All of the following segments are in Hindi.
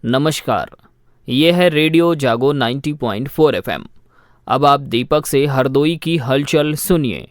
नमस्कार, ये है रेडियो जागो 90.4 FM। अब आप दीपक से हरदोई की हलचल सुनिए।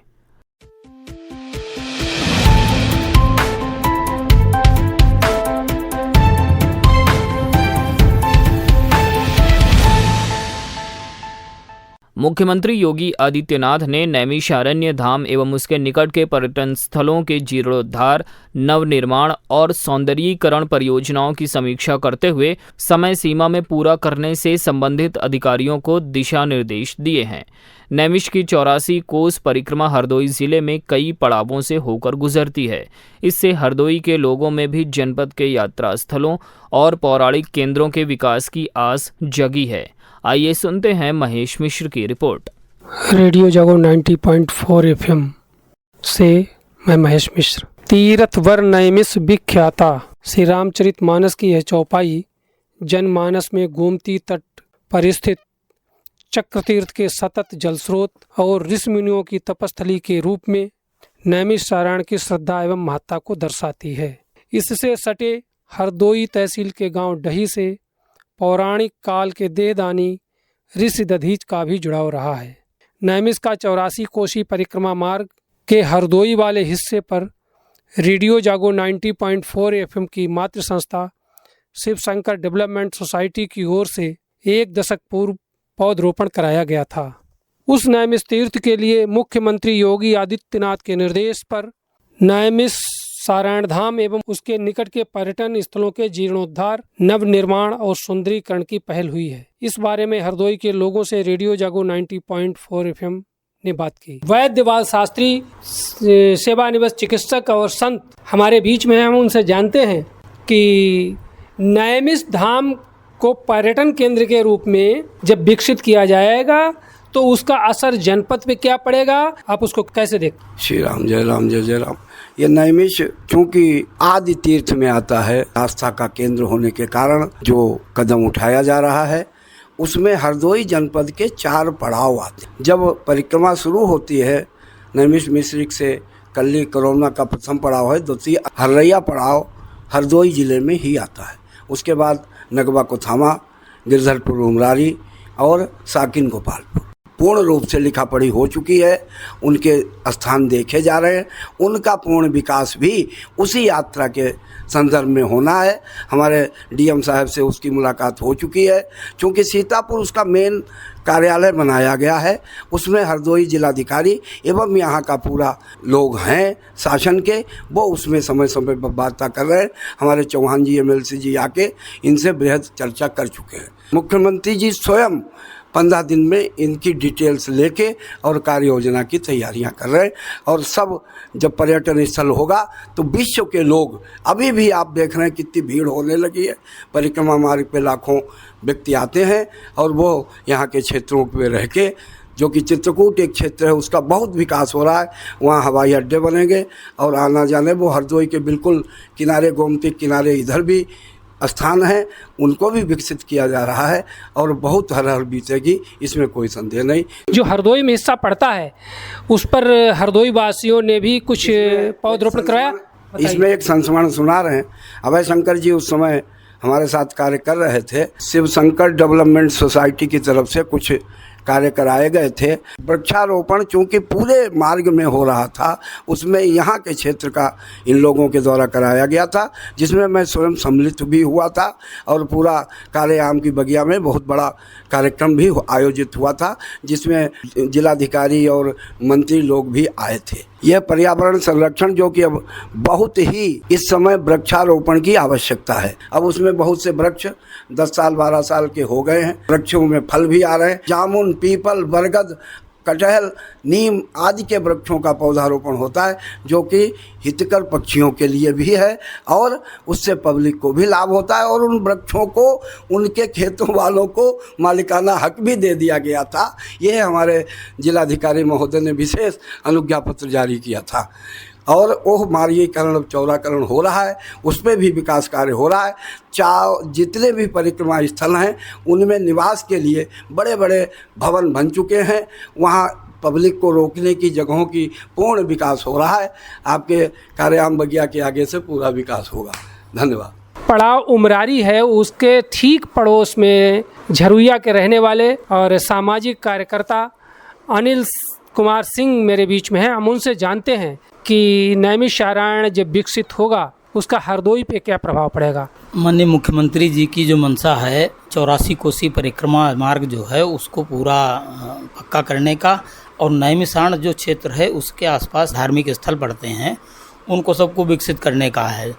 मुख्यमंत्री योगी आदित्यनाथ ने नैमिषारण्य धाम एवं उसके निकट के पर्यटन स्थलों के जीर्णोद्धार, नवनिर्माण और सौंदर्यीकरण परियोजनाओं की समीक्षा करते हुए समय सीमा में पूरा करने से संबंधित अधिकारियों को दिशा निर्देश दिए हैं। नैमिष की 84 कोस परिक्रमा हरदोई जिले में कई पड़ावों से होकर गुजरती है। इससे हरदोई के लोगों में भी जनपद के यात्रा स्थलों और पौराणिक केंद्रों के विकास की आस जगी है। आइए सुनते हैं महेश मिश्र की रिपोर्ट। रेडियो जागो 90.4 FM से मैं महेश मिश्र। तीर्थवर नैमिष विख्याता श्री रामचरितमानस की यह चौपाई जनमानस में गोमती तट पर स्थित चक्रतीर्थ के सतत जल स्रोत और ऋषि मुनियों की तपस्थली के रूप में नैमिषारण्य की श्रद्धा एवं महत्ता को दर्शाती है। इससे सटे हरदोई तहसील के गांव डही से पौराणिक काल के देहदानी ऋषि दधीच का भी जुड़ाव रहा है। नैमिष का 84 कोसी परिक्रमा मार्ग के हरदोई वाले हिस्से पर रेडियो जागो 90.4 FM की मातृ संस्था शिव शंकर डेवलपमेंट सोसाइटी की ओर से 1 दशक पूर्व पौधरोपण कराया गया था। उस नैमिष तीर्थ के लिए मुख्यमंत्री योगी आदित्यनाथ के निर्देश पर नैमिष सारायण धाम एवं उसके निकट के पर्यटन स्थलों के जीर्णोद्धार, नवनिर्माण और सुंदरीकरण की पहल हुई है। इस बारे में हरदोई के लोगों से रेडियो जागो 90.4 FM ने बात की। वैद्य बाल शास्त्री, सेवानिवृत्त चिकित्सक और संत हमारे बीच में हैं। हम उनसे जानते हैं कि नैमिष धाम को पर्यटन केंद्र के रूप में जब विकसित किया जाएगा तो उसका असर जनपद पे क्या पड़ेगा, आप उसको कैसे देखते? श्री राम, जय राम, जय जय राम। ये नैमिष चूंकि आदि तीर्थ में आता है, आस्था का केंद्र होने के कारण जो कदम उठाया जा रहा है उसमें हरदोई जनपद के 4 पड़ाव आते हैं। जब परिक्रमा शुरू होती है नैमिष मिश्रिक से कल्ली करोना का प्रथम पड़ाव है, द्वितीय हरैया पड़ाव हरदोई जिले में ही आता है। उसके बाद नगवा कोथामा, गिरधरपुर उमरारी और साकिन गोपालपुर पूर्ण रूप से लिखा पढ़ी हो चुकी है। उनके स्थान देखे जा रहे हैं। उनका पूर्ण विकास भी उसी यात्रा के संदर्भ में होना है। हमारे डीएम साहब से उसकी मुलाकात हो चुकी है। क्योंकि सीतापुर उसका मेन कार्यालय बनाया गया है, उसमें हरदोई जिलाधिकारी एवं यहाँ का पूरा लोग हैं शासन के, वो उसमें समय समय पर वार्ता कर रहे हैं। हमारे चौहान जी एमएलसी जी आके इनसे बृहद चर्चा कर चुके हैं। मुख्यमंत्री जी स्वयं 15 दिन में इनकी डिटेल्स लेके और कार्य योजना की तैयारियां कर रहे हैं। और सब जब पर्यटन स्थल होगा तो विश्व के लोग, अभी भी आप देख रहे हैं कितनी भीड़ होने लगी है। परिक्रमा मार्ग पे लाखों व्यक्ति आते हैं और वो यहाँ के क्षेत्रों पे रह के, जो कि चित्रकूट एक क्षेत्र है उसका बहुत विकास हो रहा है। वहाँ हवाई अड्डे बनेंगे और आना जाने वो हरदोई के बिल्कुल किनारे, गोमती किनारे इधर भी स्थान है, उनको भी विकसित किया जा रहा है और बहुत हर बीतेगी, इसमें कोई संदेह नहीं। जो हरदोई में हिस्सा पड़ता है उस पर हरदोई वासियों ने भी कुछ पौधरोपण कराया। इसमें एक संस्मरण सुना रहे हैं। अभय शंकर जी उस समय हमारे साथ कार्य कर रहे थे। शिव शंकर डेवलपमेंट सोसाइटी की तरफ से कुछ कार्य कराए गए थे। वृक्षारोपण चूँकि पूरे मार्ग में हो रहा था, उसमें यहाँ के क्षेत्र का इन लोगों के द्वारा कराया गया था, जिसमें मैं स्वयं सम्मिलित भी हुआ था। और पूरा काले आम की बगिया में बहुत बड़ा कार्यक्रम भी आयोजित हुआ था, जिसमें जिलाधिकारी और मंत्री लोग भी आए थे। यह पर्यावरण संरक्षण जो कि अब बहुत ही इस समय वृक्षारोपण की आवश्यकता है। अब उसमें बहुत से वृक्ष 10 साल 12 साल के हो गए हैं, वृक्षों में फल भी आ रहे हैं। जामुन, पीपल, बरगद, कटहल, नीम आदि के वृक्षों का पौधारोपण होता है, जो कि हितकर पक्षियों के लिए भी है और उससे पब्लिक को भी लाभ होता है। और उन वृक्षों को उनके खेतों वालों को मालिकाना हक भी दे दिया गया था। यह हमारे जिलाधिकारी महोदय ने विशेष अनुज्ञा पत्र जारी किया था। और ओह मार्गीकरण, चौड़ाकरण हो रहा है, उस पर भी विकास कार्य हो रहा है। जितने भी परिक्रमा स्थल हैं उनमें निवास के लिए बड़े बड़े भवन बन चुके हैं। वहाँ पब्लिक को रोकने की जगहों की पूर्ण विकास हो रहा है। आपके कार्याम बगिया के आगे से पूरा विकास होगा। धन्यवाद। पड़ाव उमरारी है उसके ठीक पड़ोस में झरुइया के रहने वाले और सामाजिक कार्यकर्ता अनिल कुमार सिंह मेरे बीच में हैं। हम उनसे जानते हैं कि नैमिषारण्य जब विकसित होगा उसका हरदोई पे क्या प्रभाव पड़ेगा। माननीय मुख्यमंत्री जी की जो मंशा है 84 कोसी परिक्रमा मार्ग जो है उसको पूरा पक्का करने का, और नैमिषारण्य जो क्षेत्र है उसके आसपास धार्मिक स्थल पड़ते हैं उनको सबको विकसित करने का है।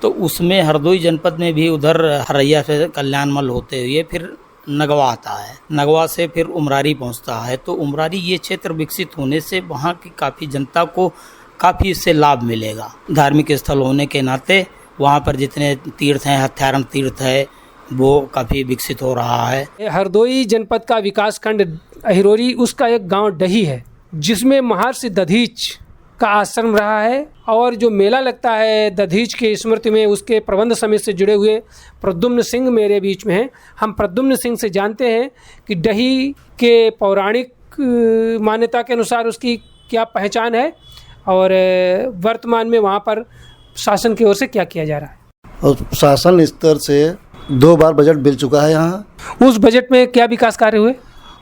तो उसमें हरदोई जनपद में भी उधर हरैया से कल्याणमल होते हुए फिर नगवा आता है, नगवा से फिर उमरारी पहुंचता है। तो उमरारी ये क्षेत्र विकसित होने से वहाँ की काफ़ी जनता को काफ़ी इससे लाभ मिलेगा। धार्मिक स्थल होने के नाते वहाँ पर जितने तीर्थ हैं, हत्यारण तीर्थ है, वो काफ़ी विकसित हो रहा है। हरदोई जनपद का विकास खंड अहिरोरी, उसका एक गांव डही है जिसमें महर्षि दधीच का आश्रम रहा है, और जो मेला लगता है दधीच की स्मृति में उसके प्रबंध समिति से जुड़े हुए प्रद्युम्न सिंह मेरे बीच में हैं। हम प्रद्युम्न सिंह से जानते हैं कि डही के पौराणिक मान्यता के अनुसार उसकी क्या पहचान है और वर्तमान में वहाँ पर शासन की ओर से क्या किया जा रहा है। और शासन स्तर से 2 बार बजट मिल चुका है। यहाँ उस बजट में क्या विकास कार्य हुए?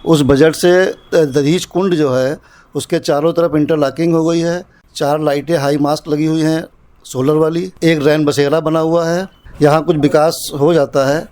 उस बजट से दधीच कुंड जो है उसके चारों तरफ इंटरलॉकिंग हो गई है, 4 लाइटें हाई मास्क लगी हुई हैं सोलर वाली, एक रैन बसेरा बना हुआ है। यहाँ कुछ विकास हो जाता है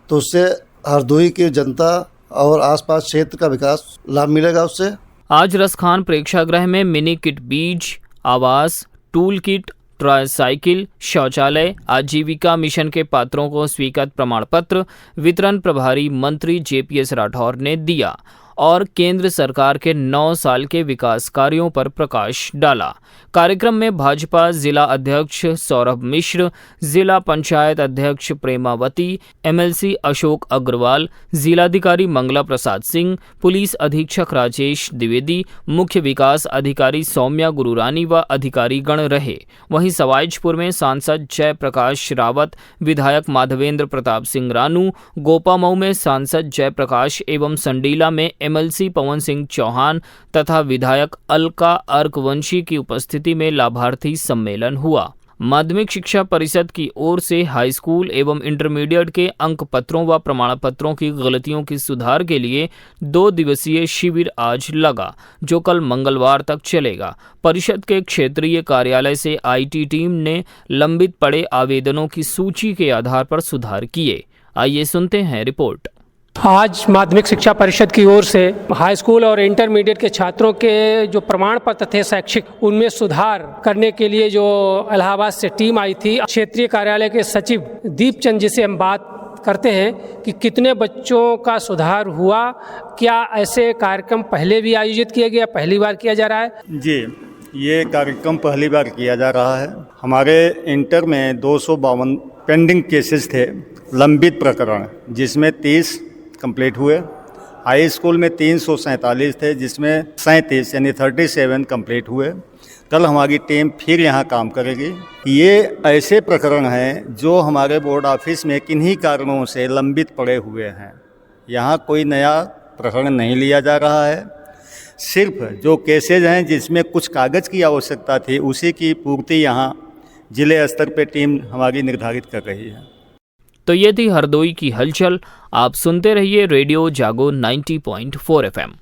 तो उससे हरदोई की जनता और आसपास क्षेत्र का विकास लाभ मिलेगा उससे। आज रसखान प्रेक्षागृह में मिनी किट बीज, आवास, टूल किट, ट्राईसाइकिल, शौचालय, आजीविका मिशन के पात्रों को स्वीकृत प्रमाण पत्र वितरण प्रभारी मंत्री JPS राठौर ने दिया और केंद्र सरकार के 9 साल के विकास कार्यों पर प्रकाश डाला। कार्यक्रम में भाजपा जिला अध्यक्ष सौरभ मिश्र, जिला पंचायत अध्यक्ष प्रेमावती, MLC अशोक अग्रवाल, जिलाधिकारी मंगला प्रसाद सिंह, पुलिस अधीक्षक राजेश द्विवेदी, मुख्य विकास अधिकारी सौम्या गुरुरानी व अधिकारीगण रहे। वहीं सवाईजपुर में सांसद जयप्रकाश रावत, विधायक माधवेंद्र प्रताप सिंह रानू, गोपामऊ में सांसद जयप्रकाश एवं संडीला में MLC पवन सिंह चौहान तथा विधायक अलका अर्कवंशी की उपस्थिति में लाभार्थी सम्मेलन हुआ। माध्यमिक शिक्षा परिषद की ओर से हाई स्कूल एवं इंटरमीडिएट के अंक पत्रों व प्रमाण पत्रों की गलतियों की सुधार के लिए 2 दिवसीय शिविर आज लगा, जो कल मंगलवार तक चलेगा। परिषद के क्षेत्रीय कार्यालय से IT टीम ने लंबित पड़े आवेदनों की सूची के आधार पर सुधार किए। आइए सुनते हैं रिपोर्ट। आज माध्यमिक शिक्षा परिषद की ओर से हाई स्कूल और इंटरमीडिएट के छात्रों के जो प्रमाण पत्र थे शैक्षिक, उनमें सुधार करने के लिए जो इलाहाबाद से टीम आई थी, क्षेत्रीय कार्यालय के सचिव दीपचंद जी से हम बात करते हैं कि कितने बच्चों का सुधार हुआ, क्या ऐसे कार्यक्रम पहले भी आयोजित किए गए, पहली बार किया जा रहा है? जी, ये कार्यक्रम पहली बार किया जा रहा है। हमारे इंटर में 252 पेंडिंग केसेस थे, लंबित प्रकरण, जिसमें 30 कंप्लीट हुए। हाई स्कूल में 347 थे, जिसमें 37 यानी 37 कंप्लीट हुए। कल हमारी टीम फिर यहाँ काम करेगी। ये ऐसे प्रकरण हैं जो हमारे बोर्ड ऑफिस में किन्हीं कारणों से लंबित पड़े हुए हैं। यहाँ कोई नया प्रकरण नहीं लिया जा रहा है, सिर्फ जो केसेज हैं जिसमें कुछ कागज़ की आवश्यकता थी उसी की पूर्ति यहाँ जिले स्तर पे टीम हमारी निर्धारित कर रही है। तो ये थी हरदोई की हलचल। आप सुनते रहिए रेडियो जागो 90.4 FM।